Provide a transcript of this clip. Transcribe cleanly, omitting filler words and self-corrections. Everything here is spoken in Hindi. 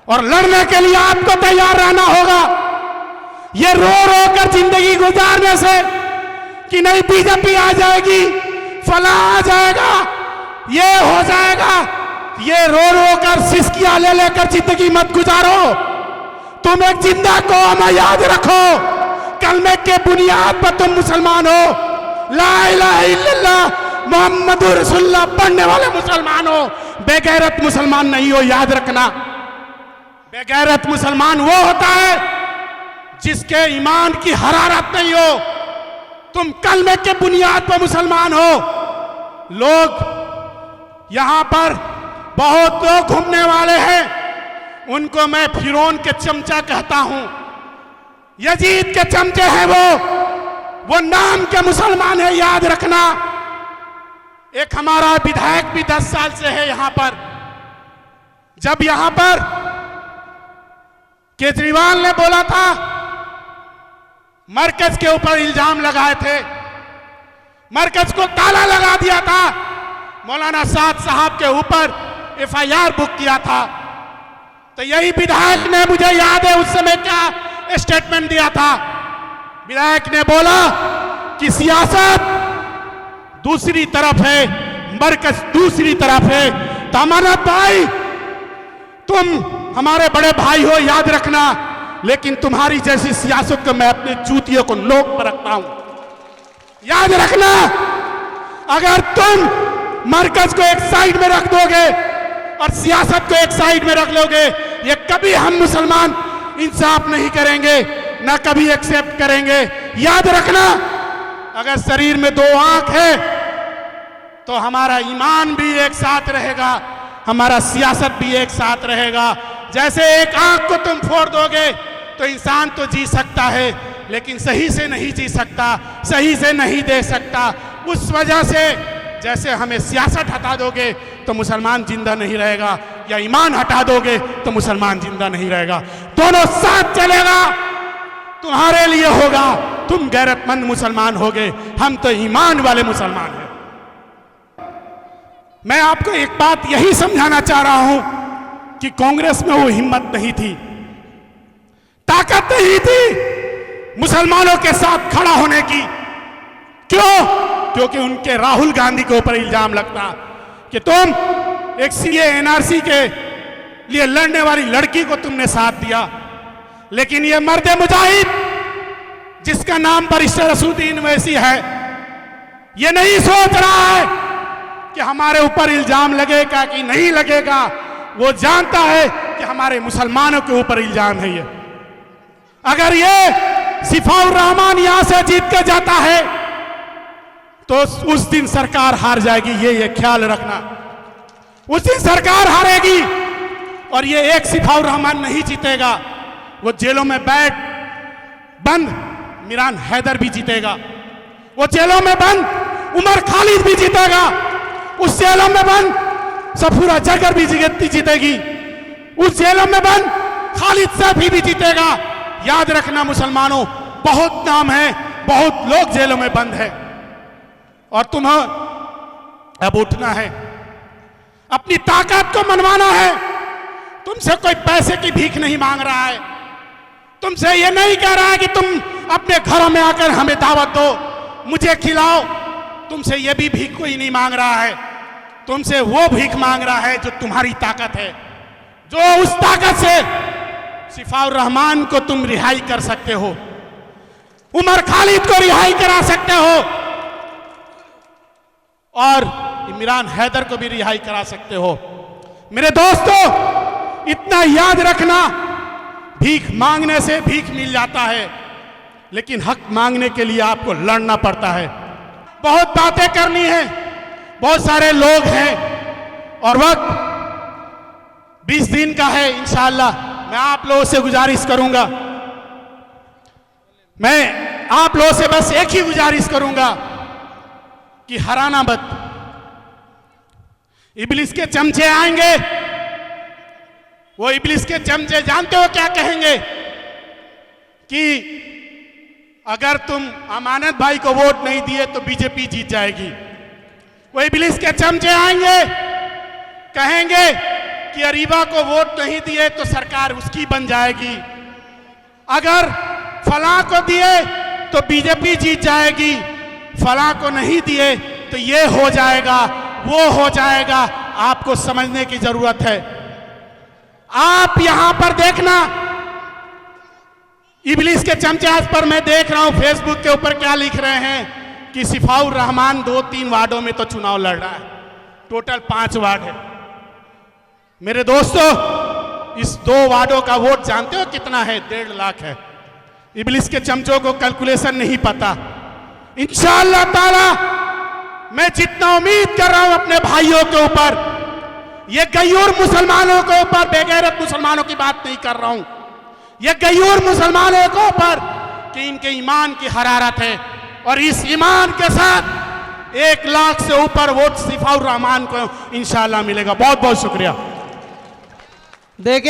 और लड़ने के लिए आपको तैयार रहना होगा। ये रो रो कर जिंदगी गुजारने से कि नहीं बीजेपी आ जाएगी, फला आ जाएगा, ये हो जाएगा, ये रो रो कर सिसकियां ले लेकर जिंदगी मत गुजारो। तुम एक जिंदा कौम है, याद रखो। कलमे के बुनियाद पर तुम मुसलमान हो। ला इलाहा इल्लल्लाह मोहम्मदुर रसूलुल्लाह पढ़ने वाले मुसलमान हो, बेगैरत मुसलमान नहीं हो, याद रखना। बेगैरत मुसलमान वो होता है जिसके ईमान की हरारत नहीं हो। तुम कलमे के बुनियाद पर मुसलमान हो। लोग यहां पर बहुत लोग घूमने वाले हैं, उनको मैं फिरौन के चमचा कहता हूं, यजीद के चमचे हैं वो नाम के मुसलमान है, याद रखना। एक हमारा विधायक भी 10 साल से है यहां पर। जब यहां पर केजरीवाल ने बोला था, मरकज के ऊपर इल्जाम लगाए थे, मरकज को ताला लगा दिया था, मौलाना साद साहब के ऊपर FIR बुक किया था, तो यही विधायक ने, मुझे याद है उस समय क्या स्टेटमेंट दिया था। विधायक ने बोला कि सियासत दूसरी तरफ है, मरकज दूसरी तरफ है। तमान्नत भाई, तुम हमारे बड़े भाई हो, याद रखना, लेकिन तुम्हारी जैसी सियासत को मैं अपने जूतियों को नोक पर रखता हूं, याद रखना। अगर तुम मरकज को एक साइड में रख दोगे और सियासत को एक साइड में रख लोगे, ये कभी हम मुसलमान इंसाफ नहीं करेंगे, ना कभी एक्सेप्ट करेंगे। याद रखना, अगर शरीर में 2 आंख है तो हमारा ईमान भी एक साथ रहेगा, हमारा सियासत भी एक साथ रहेगा। जैसे एक आंख को तुम फोड़ दोगे तो इंसान तो जी सकता है, लेकिन सही से नहीं जी सकता, सही से नहीं देख सकता। उस वजह से जैसे हमें सियासत हटा दोगे तो मुसलमान जिंदा नहीं रहेगा, या ईमान हटा दोगे तो मुसलमान जिंदा नहीं रहेगा। दोनों साथ चलेगा, तुम्हारे लिए होगा, तुम गैरतमंद मुसलमान होगे, हम तो ईमान वाले मुसलमान हैं। मैं आपको एक बात यही समझाना चाह रहा हूं कि कांग्रेस में वो हिम्मत नहीं थी, ताकत नहीं थी मुसलमानों के साथ खड़ा होने की। क्यों? क्योंकि उनके राहुल गांधी के ऊपर इल्जाम लगता कि तुम एक CA NRC के लिए लड़ने वाली लड़की को तुमने साथ दिया, लेकिन ये मर्द मुजाहिद जिसका नाम बैरिस्टर असदुद्दीन ओवैसी है, ये नहीं सोच रहा है कि हमारे ऊपर इल्जाम लगेगा कि नहीं लगेगा। वो जानता है कि हमारे मुसलमानों के ऊपर इल्जाम है। ये अगर ये सिफाउर रहमान यहां से जीत के जाता है तो उस दिन सरकार हार जाएगी, ये ख्याल रखना। उस दिन सरकार हारेगी और ये एक सिफाउर रहमान नहीं जीतेगा। वो जेलों में बंद मिरान हैदर भी जीतेगा, वो जेलों में बंद उमर खालिद भी जीतेगा, उस जेलों में बंद सफूरा जगर भी जीतेगी, उस जेलों में बंद खालिद सैफी भी जीतेगा। याद रखना मुसलमानों, बहुत नाम है, बहुत लोग जेलों में बंद है, और तुम्हें अब उठना है, अपनी ताकत को मनवाना है। तुमसे कोई पैसे की भीख नहीं मांग रहा है, तुमसे ये नहीं कह रहा है कि तुम अपने घरों में आकर हमें दावत दो, मुझे खिलाओ। तुमसे ये भी भीख कोई नहीं मांग रहा है, तुमसे वो भीख मांग रहा है जो तुम्हारी ताकत है, जो उस ताकत से सिफाउर रहमान को तुम रिहाई कर सकते हो, उमर खालिद को रिहाई करा सकते हो, और इमरान हैदर को भी रिहाई करा सकते हो। मेरे दोस्तों, इतना याद रखना, भीख मांगने से भीख मिल जाता है, लेकिन हक मांगने के लिए आपको लड़ना पड़ता है। बहुत बातें करनी है, बहुत सारे लोग हैं, और वक्त 20 दिन का है इंशाअल्लाह। मैं आप लोगों से गुजारिश करूंगा, मैं आप लोगों से बस एक ही गुजारिश करूंगा कि हराना मत। इब्लिस के चमचे आएंगे, वो इब्लिस के चमचे जानते हो क्या कहेंगे कि अगर तुम अमानत भाई को वोट नहीं दिए तो बीजेपी जीत जाएगी। वो इब्लिस के चमचे आएंगे, कहेंगे कि अरीबा को वोट नहीं दिए तो सरकार उसकी बन जाएगी, अगर फलां को दिए तो बीजेपी जीत जाएगी, फलां को नहीं दिए तो ये हो जाएगा, वो हो जाएगा। आपको समझने की जरूरत है। आप यहां पर देखना, इबलीस के चमचे आज पर मैं देख रहा हूं फेसबुक के ऊपर क्या लिख रहे हैं कि सिफाउर रहमान 2-3 वार्डों में तो चुनाव लड़ रहा है, टोटल 5 वार्ड है। मेरे दोस्तों, इस 2 वार्डों का वोट जानते हो कितना है? 1.5 लाख है। इबलीस के चमचों को कैलकुलेशन नहीं पता। इंशाअल्लाह ताला मैं जितना उम्मीद कर रहा हूं अपने भाइयों के ऊपर, ये गयूर मुसलमानों के ऊपर, बेगैरत मुसलमानों की बात नहीं कर रहा हूं, ये गयूर मुसलमानों के ऊपर कि इनके ईमान की हरारत है, और इस ईमान के साथ 1 लाख से ऊपर वोट सिफाउर रहमान को इंशाअल्लाह मिलेगा। बहुत बहुत शुक्रिया। देखिए